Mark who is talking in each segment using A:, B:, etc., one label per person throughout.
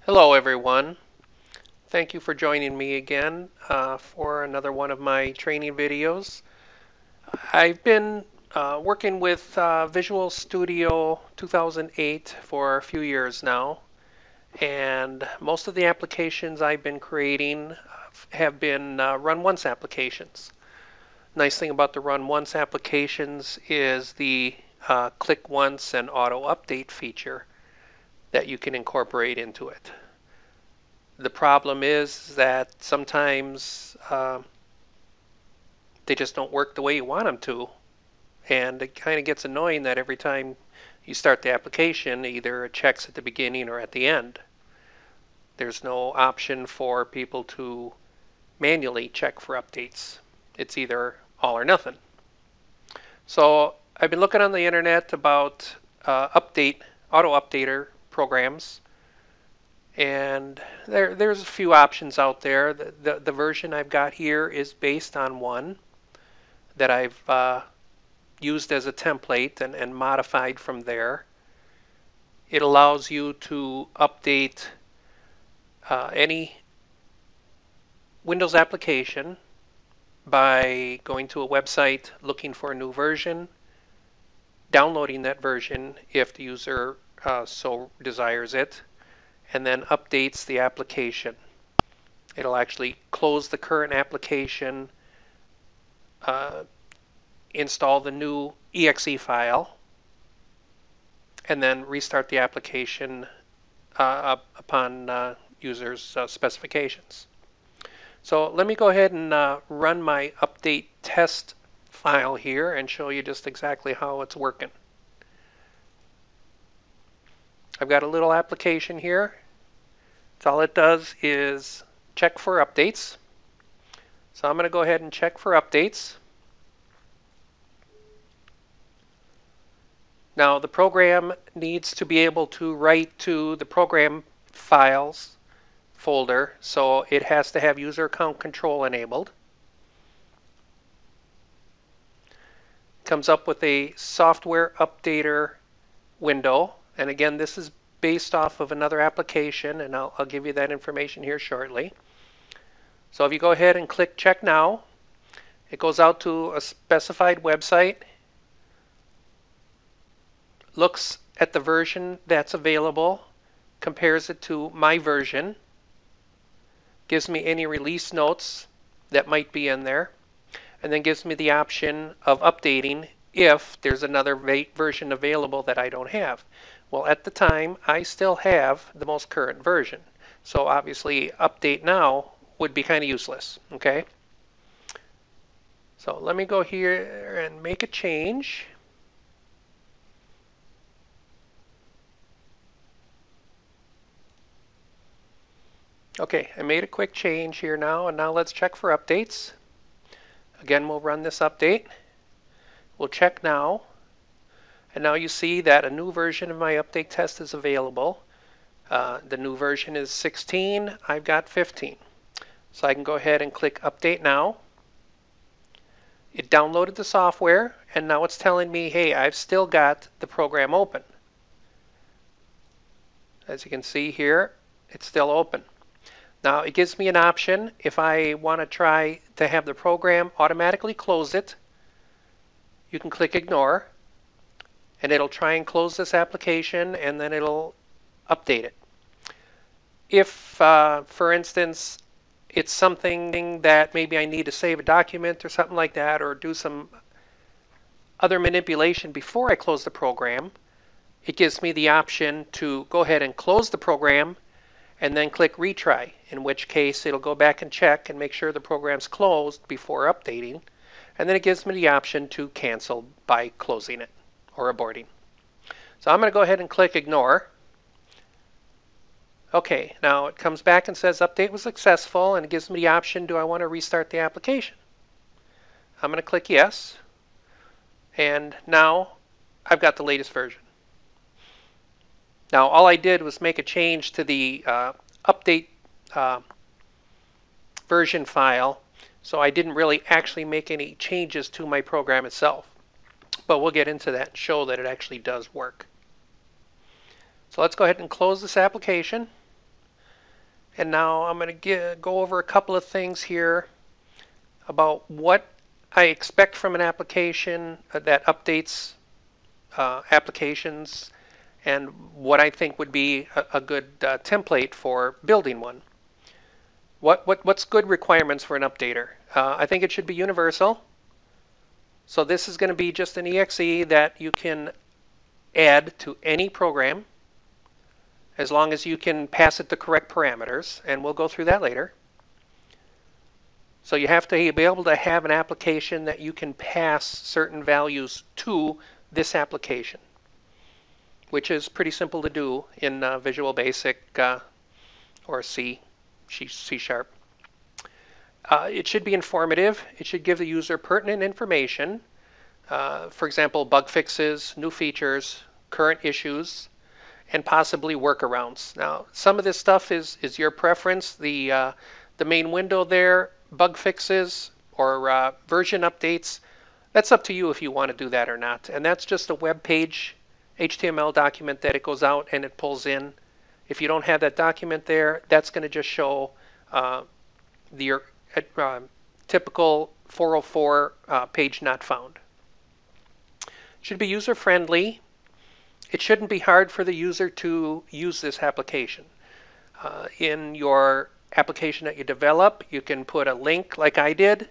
A: Hello everyone. Thank you for joining me again for another one of my training videos. I've been working with Visual Studio 2008 for a few years now, and most of the applications I've been creating have been Run Once applications. Nice thing about the Run Once applications is the click once and auto update feature that you can incorporate into it. The problem is that sometimes they just don't work the way you want them to. And it kind of gets annoying that every time you start the application, either it checks at the beginning or at the end. There's no option for people to manually check for updates. It's either all or nothing. So I've been looking on the internet about auto updater programs. And there's a few options out there. The version I've got here is based on one that I've used as a template and modified from there. It allows you to update any Windows application by going to a website, looking for a new version, downloading that version if the user so desires it, and then updates the application. It'll actually close the current application, install the new exe file, and then restart the application upon user's specifications. So let me go ahead and run my update test file here and show you just exactly how it's working. I've got a little application here. So all it does is check for updates. So I'm going to go ahead and check for updates. Now the program needs to be able to write to the program files folder, so it has to have user account control enabled. Comes up with a software updater window. And again, this is based off of another application, and I'll give you that information here shortly. So if you go ahead and click Check Now, it goes out to a specified website, looks at the version that's available, compares it to my version, gives me any release notes that might be in there, and then gives me the option of updating if there's another version available that I don't have. Well, at the time, I still have the most current version. So obviously, update now would be kind of useless, okay? So let me go here and make a change. Okay, I made a quick change here now, and now let's check for updates. Again, we'll run this update. We'll check now. And now you see that a new version of my update test is available. The new version is 16. I've got 15. So I can go ahead and click Update Now. It downloaded the software, and now it's telling me, hey, I've still got the program open. As you can see here, it's still open. Now it gives me an option if I want to try to have the program automatically close it. You can click Ignore, and it'll try and close this application, and then it'll update it. If, for instance, it's something that maybe I need to save a document or something like that, or do some other manipulation before I close the program, it gives me the option to go ahead and close the program and then click Retry, in which case it'll go back and check and make sure the program's closed before updating, and then it gives me the option to cancel by closing it or aborting. So I'm going to go ahead and click Ignore. Okay, now it comes back and says update was successful, and it gives me the option, do I want to restart the application? I'm going to click Yes, and now I've got the latest version. Now all I did was make a change to the update version file, so I didn't really actually make any changes to my program itself. But we'll get into that and show that it actually does work. So let's go ahead and close this application. And now I'm going to go over a couple of things here about what I expect from an application that updates applications, and what I think would be a good template for building one. What's good requirements for an updater? I think it should be universal. So this is going to be just an exe that you can add to any program as long as you can pass it the correct parameters, and we'll go through that later. So you have to be able to have an application that you can pass certain values to this application, which is pretty simple to do in Visual Basic or C#. It should be informative. It should give the user pertinent information. For example, bug fixes, new features, current issues, and possibly workarounds. Now, some of this stuff is your preference. The main window there, bug fixes or version updates, that's up to you if you want to do that or not. And that's just a web page HTML document that it goes out and it pulls in. If you don't have that document there, that's going to just show the typical 404 page not found. It should be user-friendly. It shouldn't be hard for the user to use this application. In your application that you develop, you can put a link like I did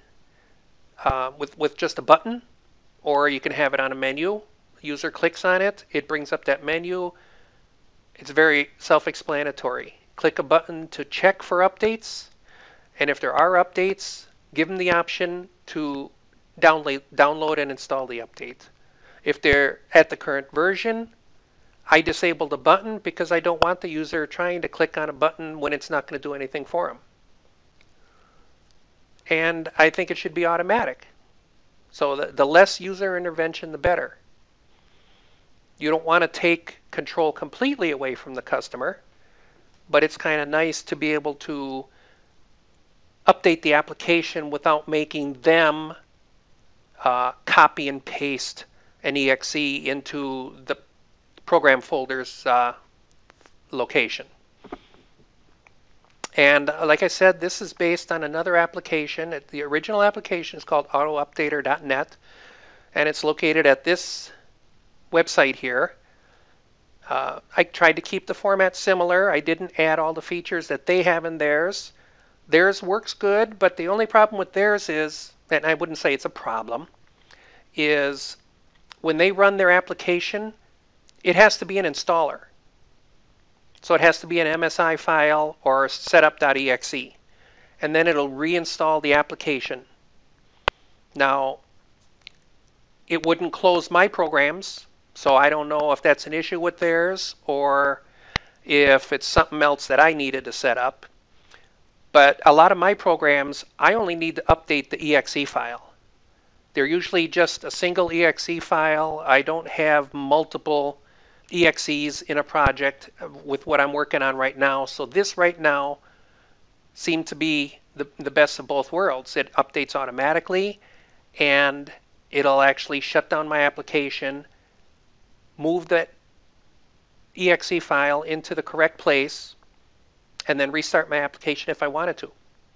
A: with just a button, or you can have it on a menu. User clicks on it, it brings up that menu. It's very self-explanatory. Click a button to check for updates, and if there are updates, give them the option to download and install the update. If they're at the current version, I disable the button because I don't want the user trying to click on a button when it's not going to do anything for them. And I think it should be automatic. So the less user intervention, the better. You don't want to take control completely away from the customer, but it's kind of nice to be able to update the application without making them copy and paste an exe into the program folder's location. And like I said, this is based on another application. The original application is called autoupdater.net, and it's located at this website here. I tried to keep the format similar. I didn't add all the features that they have in theirs. Theirs works good, but the only problem with theirs is, and I wouldn't say it's a problem, is when they run their application, it has to be an installer. So it has to be an MSI file or setup.exe, and then it'll reinstall the application. Now, it wouldn't close my programs, so I don't know if that's an issue with theirs or if it's something else that I needed to set up. But a lot of my programs, I only need to update the exe file. They're usually just a single exe file. I don't have multiple exes in a project with what I'm working on right now. So this right now seemed to be the best of both worlds. It updates automatically, and it'll actually shut down my application, move that exe file into the correct place, and then restart my application if I wanted to.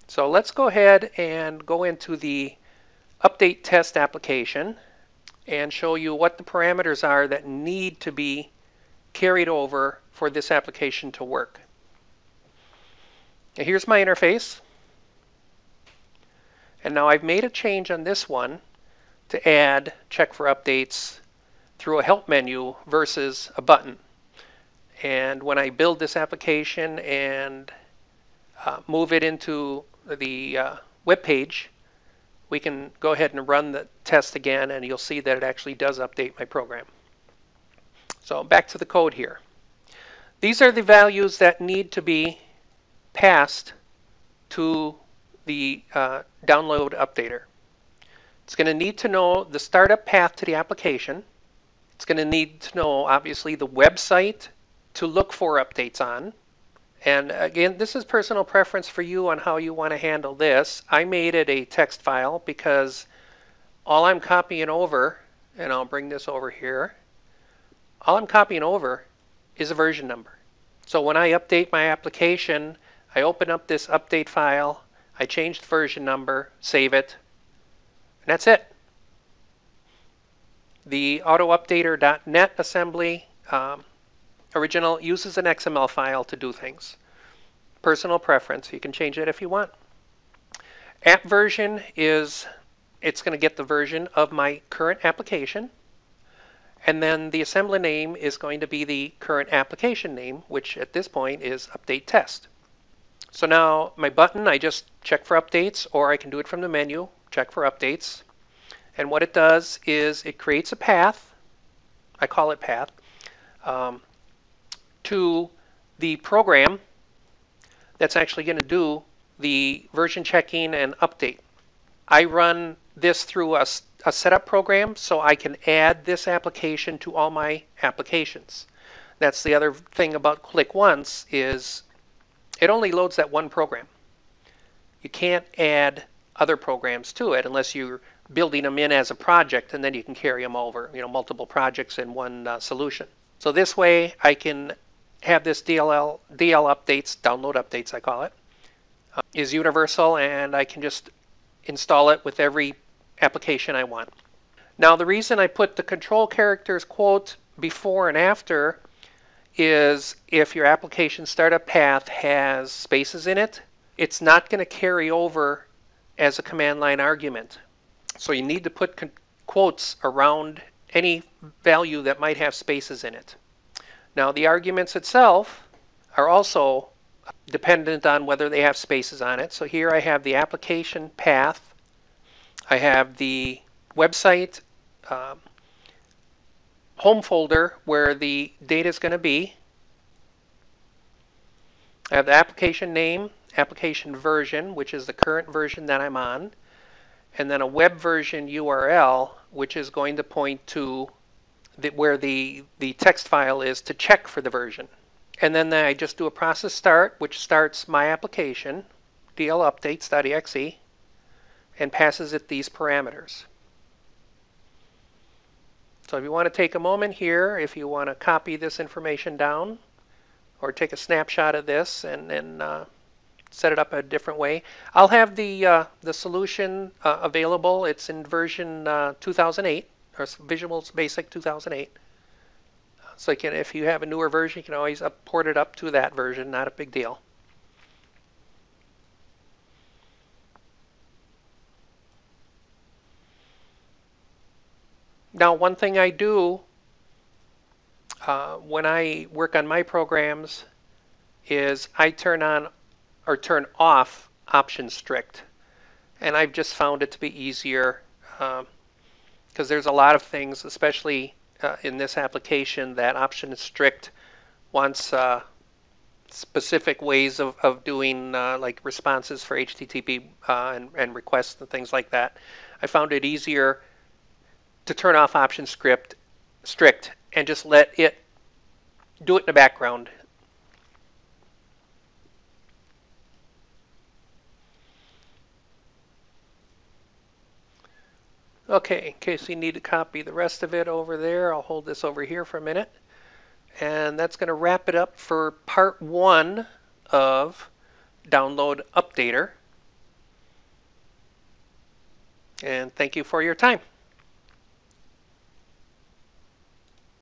A: So let's go ahead and go into the update test application and show you what the parameters are that need to be carried over for this application to work. Now here's my interface. And now I've made a change on this one to add check for updates through a help menu versus a button. And when I build this application and move it into the web page, we can go ahead and run the test again, and you'll see that it actually does update my program. So back to the code here. These are the values that need to be passed to the download updater. It's going to need to know the startup path to the application. It's going to need to know, obviously, the website to look for updates on. And again, this is personal preference for you on how you want to handle this. I made it a text file because all I'm copying over, and I'll bring this over here, all I'm copying over is a version number. So when I update my application, I open up this update file, I change the version number, save it, and that's it. The autoupdater.net assembly original uses an XML file to do things. Personal preference, you can change it if you want. App version is, it's going to get the version of my current application, and then the assembly name is going to be the current application name, which at this point is update test. So now my button, I just check for updates, or I can do it from the menu, check for updates. And what it does is it creates a path, I call it path, to the program that's actually going to do the version checking and update. I run this through a setup program so I can add this application to all my applications. That's the other thing about Click Once is it only loads that one program. You can't add other programs to it unless you're building them in as a project, and then you can carry them over, multiple projects in one solution. So this way I can have this DL updates, download updates I call it, is universal, and I can just install it with every application I want. Now the reason I put the control characters quote before and after is if your application startup path has spaces in it, it's not going to carry over as a command line argument. So you need to put quotes around any value that might have spaces in it. Now the arguments itself are also dependent on whether they have spaces on it. So here I have the application path, I have the website home folder where the data is going to be, I have the application name, application version, which is the current version that I'm on, and then a web version URL, which is going to point to where the text file is to check for the version. And then I just do a process start, which starts my application, dlupdates.exe, and passes it these parameters. So if you want to take a moment here, if you want to copy this information down, or take a snapshot of this and set it up a different way. I'll have the solution available. It's in version 2008, or Visual Basic 2008. So if you have a newer version, you can always port it up to that version, not a big deal. Now one thing I do when I work on my programs is I turn on or turn off option strict, and I've just found it to be easier because there's a lot of things, especially in this application, that option strict wants specific ways of doing like responses for HTTP and requests and things like that. I found it easier to turn off option strict and just let it do it in the background. Okay, in case you need to copy the rest of it over there, I'll hold this over here for a minute. And that's going to wrap it up for part 1 of Download Updater. And thank you for your time.